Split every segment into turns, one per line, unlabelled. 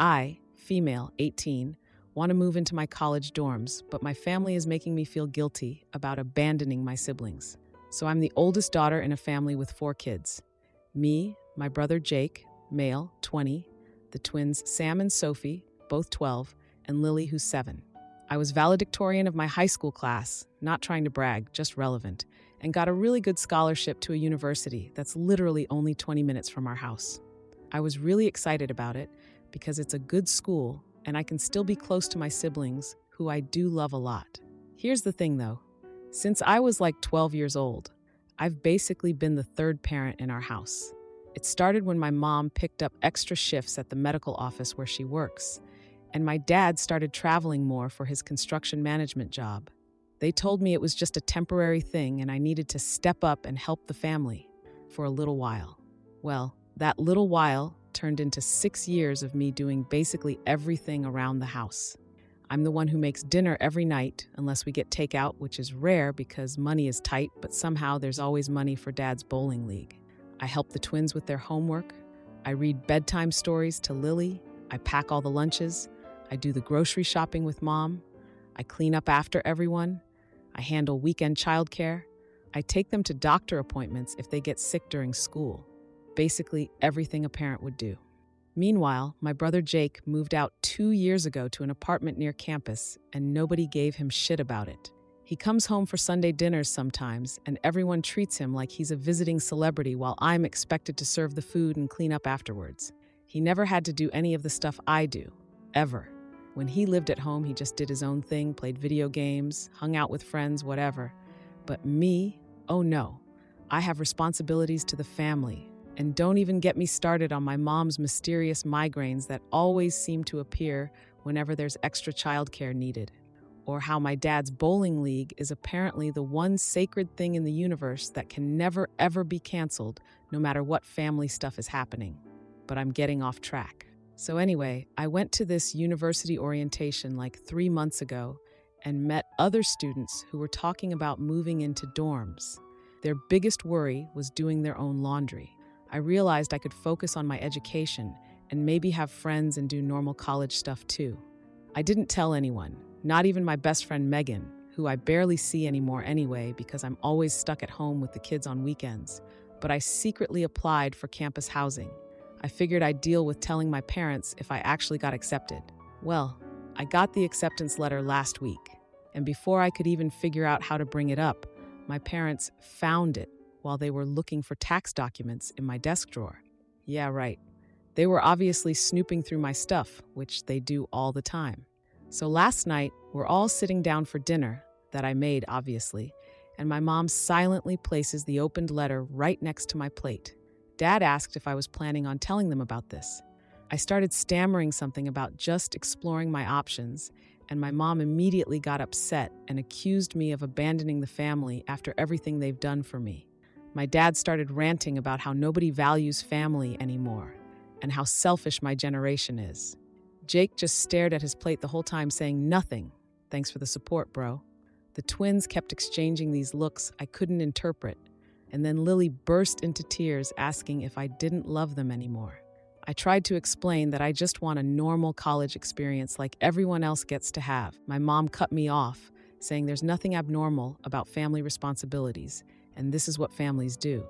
I, female, 18, want to move into my college dorms, but my family is making me feel guilty about abandoning my siblings. So I'm the oldest daughter in a family with 4 kids. Me, my brother Jake, male, 20, the twins Sam and Sophie, both 12, and Lily, who's 7. I was valedictorian of my high school class, not trying to brag, just relevant, and got a really good scholarship to a university that's literally only 20 minutes from our house. I was really excited about it because it's a good school and I can still be close to my siblings, who I do love a lot. Here's the thing though, since I was like 12 years old, I've basically been the third parent in our house. It started when my mom picked up extra shifts at the medical office where she works, and my dad started traveling more for his construction management job. They told me it was just a temporary thing and I needed to step up and help the family for a little while. Well, that little while turned into 6 years of me doing basically everything around the house. I'm the one who makes dinner every night, unless we get takeout, which is rare because money is tight, but somehow there's always money for Dad's bowling league. I help the twins with their homework. I read bedtime stories to Lily. I pack all the lunches. I do the grocery shopping with Mom. I clean up after everyone. I handle weekend childcare. I take them to doctor appointments if they get sick during school. Basically, everything a parent would do. Meanwhile, my brother Jake moved out 2 years ago to an apartment near campus, and nobody gave him shit about it. He comes home for Sunday dinners sometimes, and everyone treats him like he's a visiting celebrity while I'm expected to serve the food and clean up afterwards. He never had to do any of the stuff I do, ever. When he lived at home, he just did his own thing, played video games, hung out with friends, whatever. But me, oh no, I have responsibilities to the family. And don't even get me started on my mom's mysterious migraines that always seem to appear whenever there's extra childcare needed. Or how my dad's bowling league is apparently the one sacred thing in the universe that can never ever be canceled, no matter what family stuff is happening. But I'm getting off track. So anyway, I went to this university orientation like 3 months ago and met other students who were talking about moving into dorms. Their biggest worry was doing their own laundry. I realized I could focus on my education and maybe have friends and do normal college stuff too. I didn't tell anyone, not even my best friend Megan, who I barely see anymore anyway because I'm always stuck at home with the kids on weekends, but I secretly applied for campus housing. I figured I'd deal with telling my parents if I actually got accepted. Well, I got the acceptance letter last week, and before I could even figure out how to bring it up, my parents found it while they were looking for tax documents in my desk drawer. Yeah, right. They were obviously snooping through my stuff, which they do all the time. So last night, we're all sitting down for dinner, that I made, obviously, and my mom silently places the opened letter right next to my plate. Dad asked if I was planning on telling them about this. I started stammering something about just exploring my options, and my mom immediately got upset and accused me of abandoning the family after everything they've done for me. My dad started ranting about how nobody values family anymore and how selfish my generation is. Jake just stared at his plate the whole time saying nothing. Thanks for the support, bro. The twins kept exchanging these looks I couldn't interpret, and then Lily burst into tears asking if I didn't love them anymore. I tried to explain that I just want a normal college experience like everyone else gets to have. My mom cut me off, saying there's nothing abnormal about family responsibilities, and this is what families do.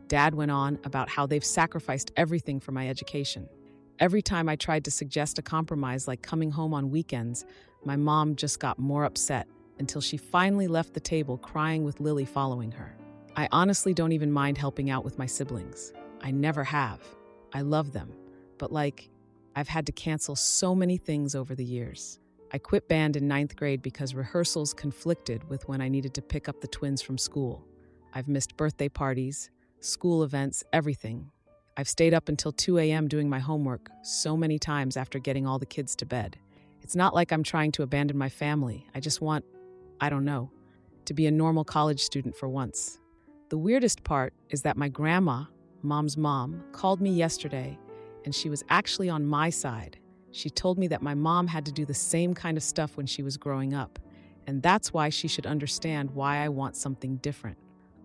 Dad went on about how they've sacrificed everything for my education. Every time I tried to suggest a compromise like coming home on weekends, my mom just got more upset until she finally left the table crying with Lily following her. I honestly don't even mind helping out with my siblings. I never have. I love them. But I've had to cancel so many things over the years. I quit band in 9th grade because rehearsals conflicted with when I needed to pick up the twins from school. I've missed birthday parties, school events, everything. I've stayed up until 2 a.m. doing my homework so many times after getting all the kids to bed. It's not like I'm trying to abandon my family. I just want, to be a normal college student for once. The weirdest part is that my grandma, Mom's mom, called me yesterday, and she was actually on my side. She told me that my mom had to do the same kind of stuff when she was growing up, and that's why she should understand why I want something different.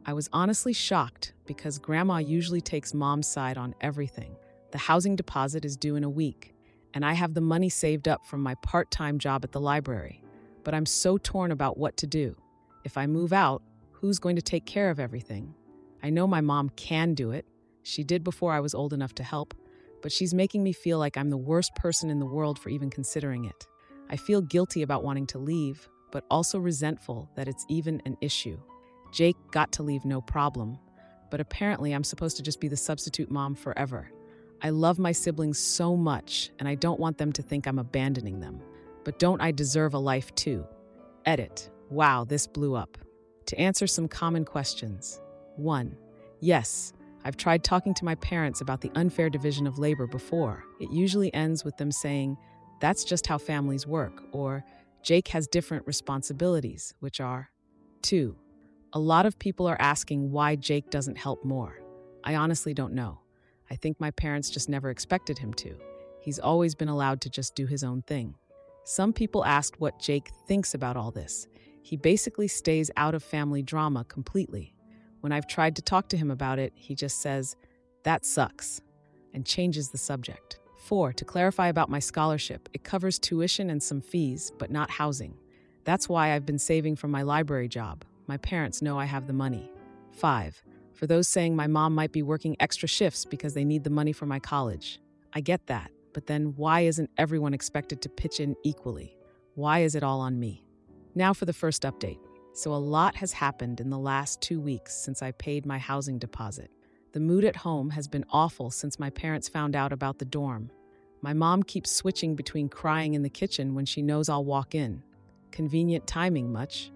I was honestly shocked because Grandma usually takes Mom's side on everything. The housing deposit is due in a week, and I have the money saved up from my part-time job at the library. But I'm so torn about what to do. If I move out, who's going to take care of everything? I know my mom can do it. She did before I was old enough to help, but she's making me feel like I'm the worst person in the world for even considering it. I feel guilty about wanting to leave, but also resentful that it's even an issue. Jake got to leave no problem, but apparently I'm supposed to just be the substitute mom forever. I love my siblings so much, and I don't want them to think I'm abandoning them. But don't I deserve a life too? Edit. Wow, this blew up. To answer some common questions. 1. Yes, I've tried talking to my parents about the unfair division of labor before. It usually ends with them saying, "That's just how families work," or "Jake has different responsibilities," which are 2. A lot of people are asking why Jake doesn't help more. I honestly don't know. I think my parents just never expected him to. He's always been allowed to just do his own thing. Some people asked what Jake thinks about all this. He basically stays out of family drama completely. When I've tried to talk to him about it, he just says, "That sucks," and changes the subject. 4. To clarify about my scholarship, it covers tuition and some fees, but not housing. That's why I've been saving from my library job. My parents know I have the money. 5. For those saying my mom might be working extra shifts because they need the money for my college. I get that, but then why isn't everyone expected to pitch in equally? Why is it all on me? Now for the first update. So a lot has happened in the last 2 weeks since I paid my housing deposit. The mood at home has been awful since my parents found out about the dorm. My mom keeps switching between crying in the kitchen when she knows I'll walk in, convenient timing much,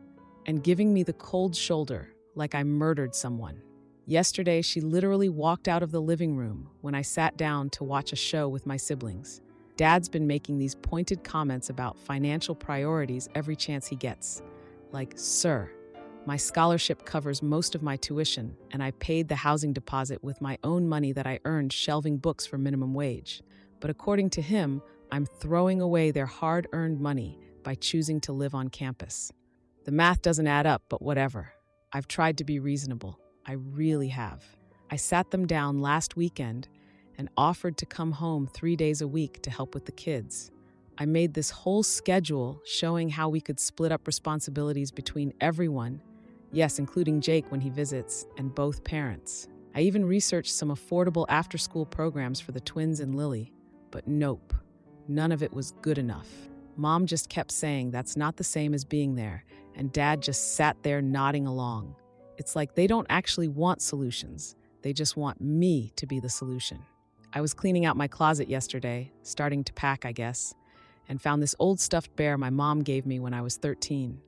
and giving me the cold shoulder like I murdered someone. Yesterday, she literally walked out of the living room when I sat down to watch a show with my siblings. Dad's been making these pointed comments about financial priorities every chance he gets. Like, "Sir, my scholarship covers most of my tuition, and I paid the housing deposit with my own money that I earned shelving books for minimum wage. But according to him, I'm throwing away their hard-earned money by choosing to live on campus." The math doesn't add up, but whatever. I've tried to be reasonable. I really have. I sat them down last weekend and offered to come home 3 days a week to help with the kids. I made this whole schedule showing how we could split up responsibilities between everyone, yes, including Jake when he visits, and both parents. I even researched some affordable after-school programs for the twins and Lily, but nope, none of it was good enough. Mom just kept saying that's not the same as being there, and Dad just sat there nodding along. It's like they don't actually want solutions. They just want me to be the solution. I was cleaning out my closet yesterday, starting to pack, I guess, and found this old stuffed bear my mom gave me when I was 13.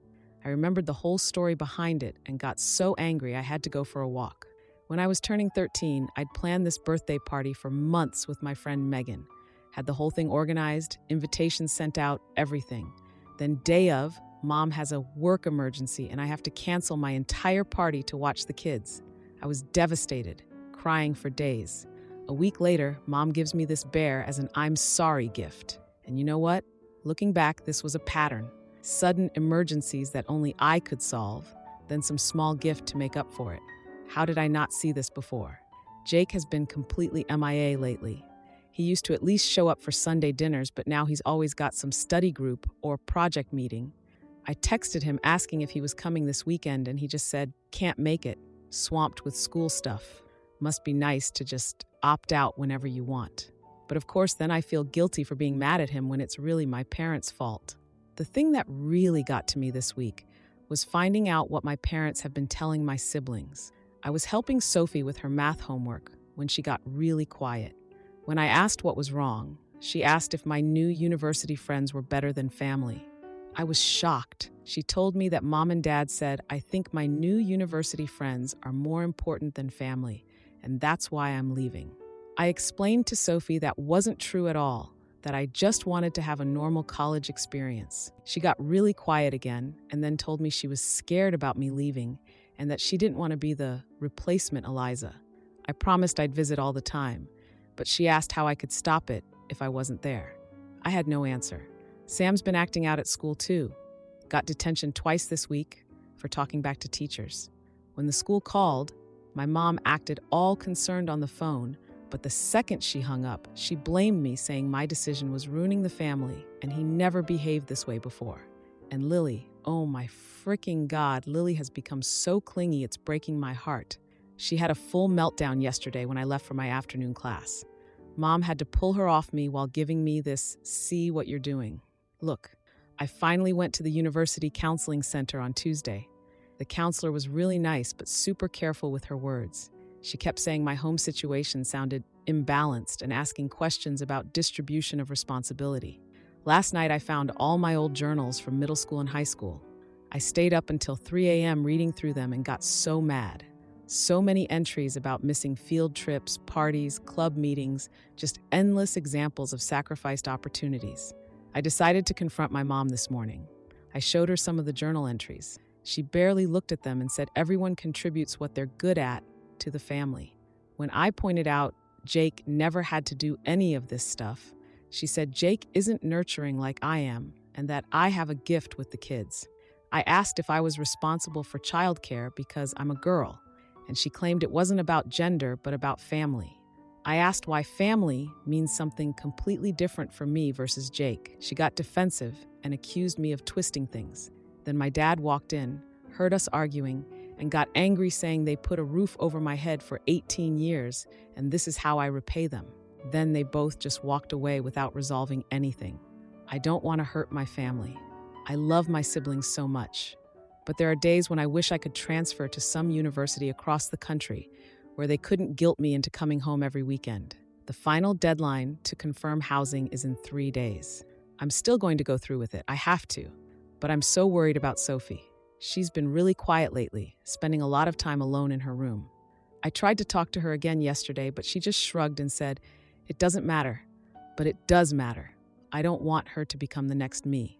I remembered the whole story behind it and got so angry I had to go for a walk. When I was turning 13, I'd planned this birthday party for months with my friend Megan. Had the whole thing organized, invitations sent out, everything. Then day of, Mom has a work emergency and I have to cancel my entire party to watch the kids. I was devastated, crying for days. A week later, Mom gives me this bear as an "I'm sorry" gift. And you know what? Looking back, this was a pattern. Sudden emergencies that only I could solve, then some small gift to make up for it. How did I not see this before? Jake has been completely MIA lately. He used to at least show up for Sunday dinners, but now he's always got some study group or project meeting. I texted him asking if he was coming this weekend, and he just said, "Can't make it, swamped with school stuff." Must be nice to just opt out whenever you want. But of course, then I feel guilty for being mad at him when it's really my parents' fault. The thing that really got to me this week was finding out what my parents have been telling my siblings. I was helping Sophie with her math homework when she got really quiet. When I asked what was wrong, she asked if my new university friends were better than family. I was shocked. She told me that Mom and Dad said, "I think my new university friends are more important than family, and that's why I'm leaving." I explained to Sophie that wasn't true at all, that I just wanted to have a normal college experience. She got really quiet again and then told me she was scared about me leaving and that she didn't want to be the replacement Eliza. I promised I'd visit all the time, but she asked how I could stop it if I wasn't there. I had no answer. Sam's been acting out at school too. Got detention twice this week for talking back to teachers. When the school called, my mom acted all concerned on the phone, But the second she hung up, she blamed me, saying my decision was ruining the family and he never behaved this way before. And Lily, oh my freaking God, Lily has become so clingy it's breaking my heart. She had a full meltdown yesterday when I left for my afternoon class. Mom had to pull her off me while giving me this, "See what you're doing." Look, I finally went to the University Counseling Center on Tuesday. The counselor was really nice but super careful with her words. She kept saying my home situation sounded imbalanced and asking questions about distribution of responsibility. Last night I found all my old journals from middle school and high school. I stayed up until 3 a.m. reading through them and got so mad. So many entries about missing field trips, parties, club meetings, just endless examples of sacrificed opportunities. I decided to confront my mom this morning. I showed her some of the journal entries. She barely looked at them and said everyone contributes what they're good at to the family. When I pointed out Jake never had to do any of this stuff, she said Jake isn't nurturing like I am and that I have a gift with the kids. I asked if I was responsible for childcare because I'm a girl, and she claimed it wasn't about gender but about family. I asked why family means something completely different for me versus Jake. She got defensive and accused me of twisting things. Then my dad walked in, heard us arguing, and got angry, saying they put a roof over my head for 18 years and this is how I repay them. Then they both just walked away without resolving anything. I don't want to hurt my family. I love my siblings so much. But there are days when I wish I could transfer to some university across the country where they couldn't guilt me into coming home every weekend. The final deadline to confirm housing is in 3 days. I'm still going to go through with it. I have to. But I'm so worried about Sophie. She's been really quiet lately, spending a lot of time alone in her room. I tried to talk to her again yesterday, but she just shrugged and said, "It doesn't matter." But it does matter. I don't want her to become the next me.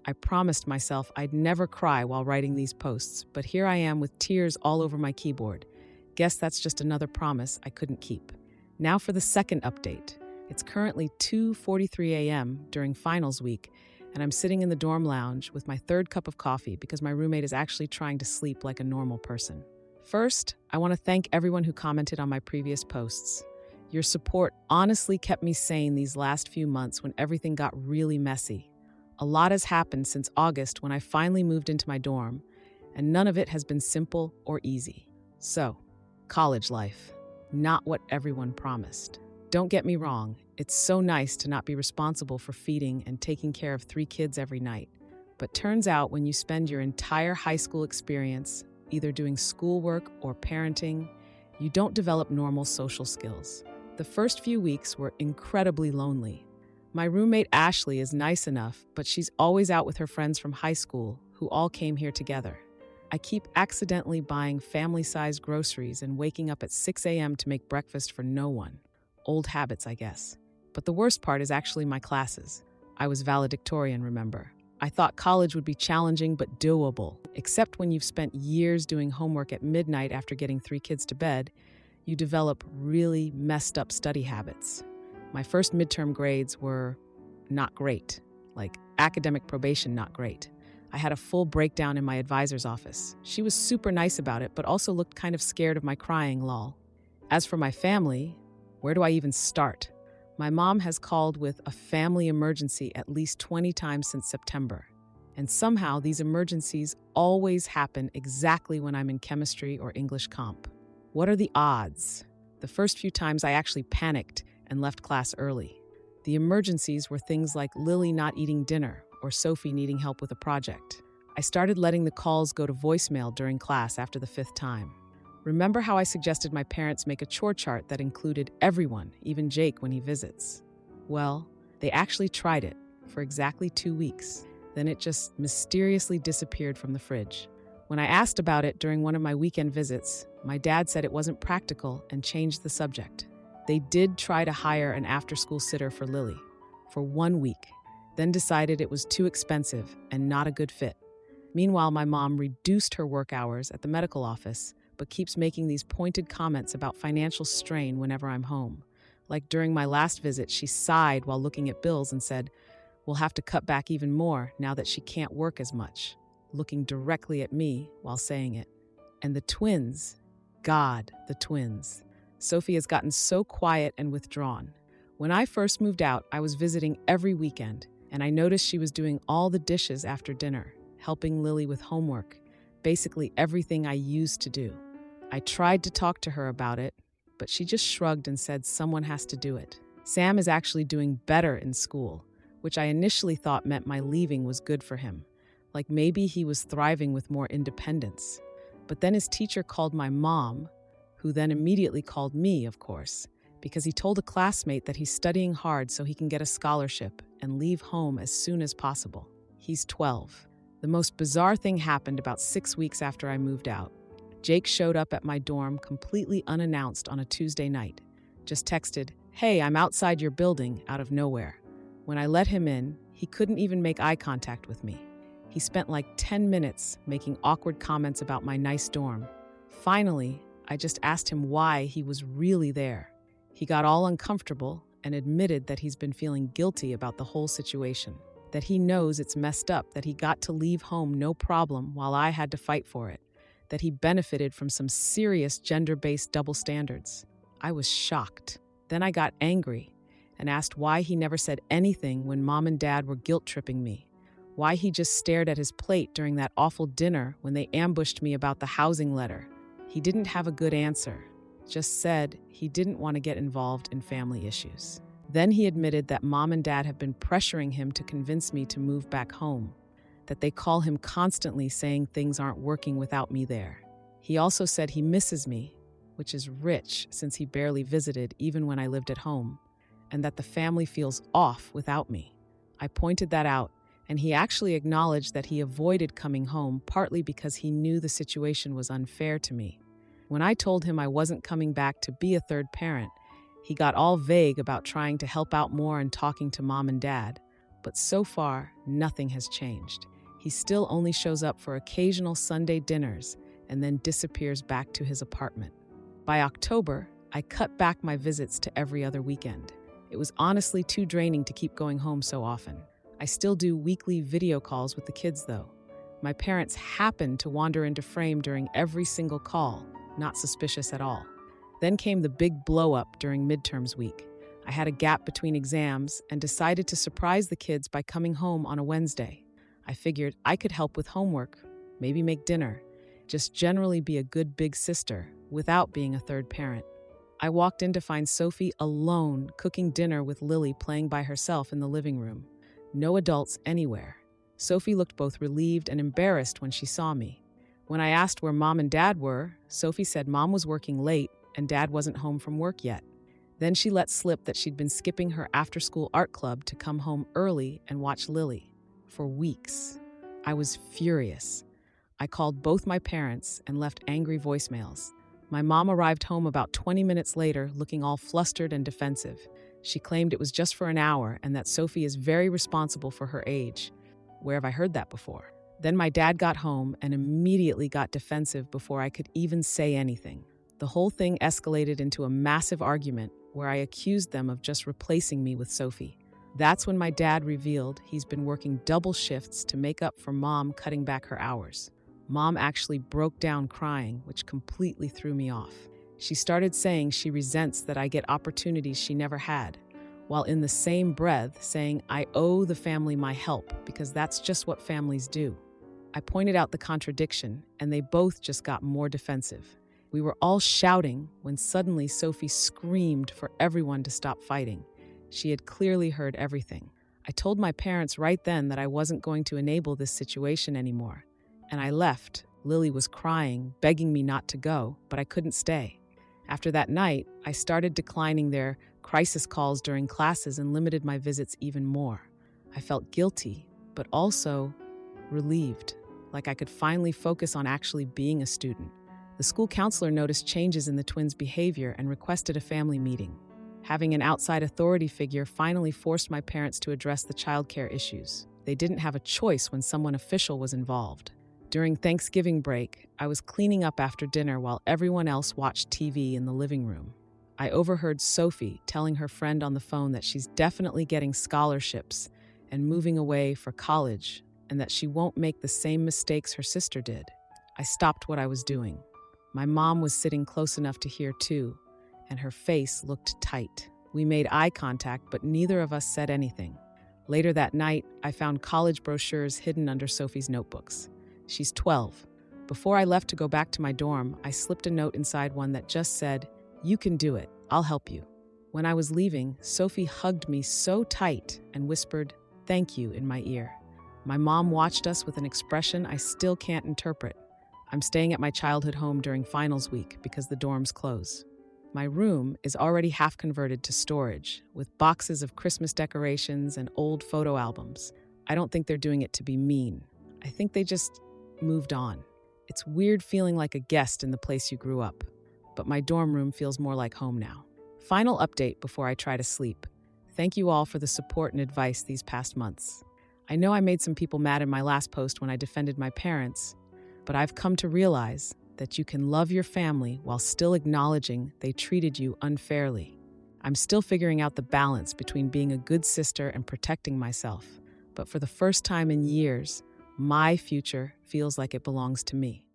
I promised myself I'd never cry while writing these posts, but here I am with tears all over my keyboard. Guess that's just another promise I couldn't keep. Now for the second update. It's currently 2:43 a.m. during finals week, and I'm sitting in the dorm lounge with my third cup of coffee because my roommate is actually trying to sleep like a normal person. First, I want to thank everyone who commented on my previous posts. Your support honestly kept me sane these last few months when everything got really messy. A lot has happened since August when I finally moved into my dorm, and none of it has been simple or easy. So, college life, not what everyone promised. Don't get me wrong, it's so nice to not be responsible for feeding and taking care of 3 kids every night. But turns out when you spend your entire high school experience either doing schoolwork or parenting, you don't develop normal social skills. The first few weeks were incredibly lonely. My roommate Ashley is nice enough, but she's always out with her friends from high school who all came here together. I keep accidentally buying family-sized groceries and waking up at 6 a.m. to make breakfast for no one. Old habits, I guess. But the worst part is actually my classes. I was valedictorian, remember? I thought college would be challenging but doable, except when you've spent years doing homework at midnight after getting 3 kids to bed, you develop really messed up study habits. My first midterm grades were not great, like academic probation not great. I had a full breakdown in my advisor's office. She was super nice about it, but also looked kind of scared of my crying, lol. As for my family, where do I even start? My mom has called with a family emergency at least 20 times since September. And somehow these emergencies always happen exactly when I'm in chemistry or English comp. What are the odds? The first few times I actually panicked and left class early. The emergencies were things like Lily not eating dinner or Sophie needing help with a project. I started letting the calls go to voicemail during class after the 5th time. Remember how I suggested my parents make a chore chart that included everyone, even Jake when he visits? Well, they actually tried it for exactly 2 weeks. Then it just mysteriously disappeared from the fridge. When I asked about it during one of my weekend visits, my dad said it wasn't practical and changed the subject. They did try to hire an after-school sitter for Lily for 1 week, then decided it was too expensive and not a good fit. Meanwhile, my mom reduced her work hours at the medical office, but keeps making these pointed comments about financial strain whenever I'm home. Like during my last visit, she sighed while looking at bills and said, "We'll have to cut back even more now that she can't work as much," looking directly at me while saying it. And the twins, God, the twins. Sophie has gotten so quiet and withdrawn. When I first moved out, I was visiting every weekend, and I noticed she was doing all the dishes after dinner, helping Lily with homework, basically everything I used to do. I tried to talk to her about it, but she just shrugged and said someone has to do it. Sam is actually doing better in school, which I initially thought meant my leaving was good for him. Like maybe he was thriving with more independence. But then his teacher called my mom, who then immediately called me, of course, because he told a classmate that he's studying hard so he can get a scholarship and leave home as soon as possible. He's 12. The most bizarre thing happened about 6 weeks after I moved out. Jake showed up at my dorm completely unannounced on a Tuesday night. Just texted, "Hey, I'm outside your building," out of nowhere. When I let him in, he couldn't even make eye contact with me. He spent like 10 minutes making awkward comments about my nice dorm. Finally, I just asked him why he was really there. He got all uncomfortable and admitted that he's been feeling guilty about the whole situation, that he knows it's messed up that he got to leave home no problem while I had to fight for it, that he benefited from some serious gender-based double standards. I was shocked. Then I got angry and asked why he never said anything when Mom and Dad were guilt-tripping me, why he just stared at his plate during that awful dinner when they ambushed me about the housing letter. He didn't have a good answer, just said he didn't want to get involved in family issues. Then he admitted that Mom and Dad have been pressuring him to convince me to move back home, that they call him constantly saying things aren't working without me there. He also said he misses me, which is rich since he barely visited even when I lived at home, and that the family feels off without me. I pointed that out, and he actually acknowledged that he avoided coming home partly because he knew the situation was unfair to me. When I told him I wasn't coming back to be a third parent, he got all vague about trying to help out more and talking to Mom and Dad, but so far, nothing has changed. He still only shows up for occasional Sunday dinners and then disappears back to his apartment. By October, I cut back my visits to every other weekend. It was honestly too draining to keep going home so often. I still do weekly video calls with the kids, though. My parents happen to wander into frame during every single call, not suspicious at all. Then came the big blow-up during midterms week. I had a gap between exams and decided to surprise the kids by coming home on a Wednesday. I figured I could help with homework, maybe make dinner, just generally be a good big sister without being a third parent. I walked in to find Sophie alone cooking dinner with Lily playing by herself in the living room. No adults anywhere. Sophie looked both relieved and embarrassed when she saw me. When I asked where Mom and Dad were, Sophie said Mom was working late and Dad wasn't home from work yet. Then she let slip that she'd been skipping her after-school art club to come home early and watch Lily. For weeks. I was furious. I called both my parents and left angry voicemails. My mom arrived home about 20 minutes later, looking all flustered and defensive. She claimed it was just for an hour and that Sophie is very responsible for her age. Where have I heard that before? Then my dad got home and immediately got defensive before I could even say anything. The whole thing escalated into a massive argument where I accused them of just replacing me with Sophie. That's when my dad revealed he's been working double shifts to make up for Mom cutting back her hours. Mom actually broke down crying, which completely threw me off. She started saying she resents that I get opportunities she never had, while in the same breath saying I owe the family my help because that's just what families do. I pointed out the contradiction, and they both just got more defensive. We were all shouting when suddenly Sophie screamed for everyone to stop fighting. She had clearly heard everything. I told my parents right then that I wasn't going to enable this situation anymore. And I left. Lily was crying, begging me not to go, but I couldn't stay. After that night, I started declining their crisis calls during classes and limited my visits even more. I felt guilty, but also relieved, like I could finally focus on actually being a student. The school counselor noticed changes in the twins' behavior and requested a family meeting. Having an outside authority figure finally forced my parents to address the childcare issues. They didn't have a choice when someone official was involved. During Thanksgiving break, I was cleaning up after dinner while everyone else watched TV in the living room. I overheard Sophie telling her friend on the phone that she's definitely getting scholarships and moving away for college, and that she won't make the same mistakes her sister did. I stopped what I was doing. My mom was sitting close enough to hear too, and her face looked tight. We made eye contact, but neither of us said anything. Later that night, I found college brochures hidden under Sophie's notebooks. She's 12. Before I left to go back to my dorm, I slipped a note inside one that just said, "You can do it. I'll help you." When I was leaving, Sophie hugged me so tight and whispered, "Thank you," in my ear. My mom watched us with an expression I still can't interpret. I'm staying at my childhood home during finals week because the dorms close. My room is already half converted to storage, with boxes of Christmas decorations and old photo albums. I don't think they're doing it to be mean. I think they just moved on. It's weird feeling like a guest in the place you grew up, but my dorm room feels more like home now. Final update before I try to sleep. Thank you all for the support and advice these past months. I know I made some people mad in my last post when I defended my parents, but I've come to realize that you can love your family while still acknowledging they treated you unfairly. I'm still figuring out the balance between being a good sister and protecting myself, but for the first time in years, my future feels like it belongs to me.